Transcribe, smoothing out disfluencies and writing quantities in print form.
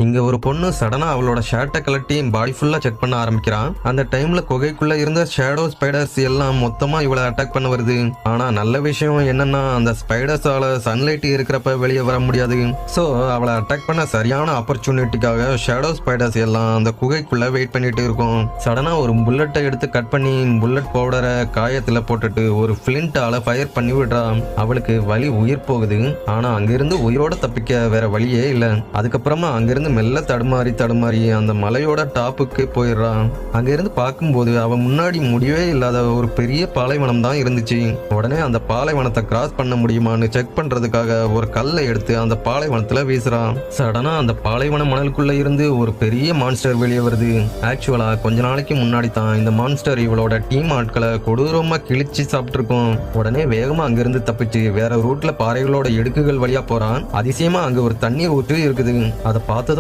இங்க ஒரு பொண்ணு சடனா அவளோட ஷர்ட்டை கலட்டி பாடி ஃபுல்லா செக் பண்ண ஆரம்பிக்கிறான். அந்த டைம்ல குகைக்குள்ள இருந்த ஷேடோ ஸ்பைடர்ஸ் எல்லாம் மொத்தமா இவளை அட்டாக் பண்ண வருது. ஆனா நல்ல விஷயம் என்னன்னா அந்த ஸ்பைடர்ஸால சன்லைட் இருக்கிறப்ப வெளியே வர முடியாது. சோ அவளை அட்டாக் பண்ண சரியான ஆப்பர்ச்சுனிட்டிக்காக ஷேடோ ஸ்பைடர்ஸ் எல்லாம் அந்த குகைக்குள்ள வெயிட் பண்ணிட்டு இருக்கும். சடனா ஒரு புல்லட்டை எடுத்து கட் பண்ணி புல்லட் பவுடரை காயத்துல போட்டுட்டு ஒரு பிளிண்டால ஃபயர் பண்ணி விடுறான். அவளுக்கு வலி உயிர் போகுது. ஆனா அங்கிருந்து உயிரோட தப்பிக்க வேற வழியே இல்ல. அதுக்கப்புறமா அங்கிருந்து மெல்ல தடுமாறி அந்த மலையோட டாப்புக்கு போயிடுறான். அங்க இருந்து பார்க்கும்போது அவன் முன்னாடி முடிவே இல்லாத ஒரு பெரிய பாலைவனம் தான் இருந்துச்சு. உடனே அந்த பாலைவனத்தை கிராஸ் பண்ண முடியுமான்னு செக் பண்றதுக்காக ஒரு கல்லை எடுத்து அந்த பாலைவனத்துல வீசுறான். சடனா அந்த பாலைவன மணலுக்குள்ள இருந்து ஒரு பெரிய மான்ஸ்டர் வெளியே வருது. ஆக்சுவலா கொஞ்ச நாளைக்கு முன்னாடி தான் இந்த மான்ஸ்டர் இவளோட டீம் ஆட்களை கொடூரமா கிழிச்சு சாப்பிட்டு இருக்கும். உடனே வேகமா அங்கிருந்து தப்பிச்சு வேற ரூட்ல பாறைகளோட இடுக்குகள் வழியா போறான். அதிசயமா அங்க ஒரு தண்ணீர் ஊற்று இருக்குது. அதை பார்த்ததும்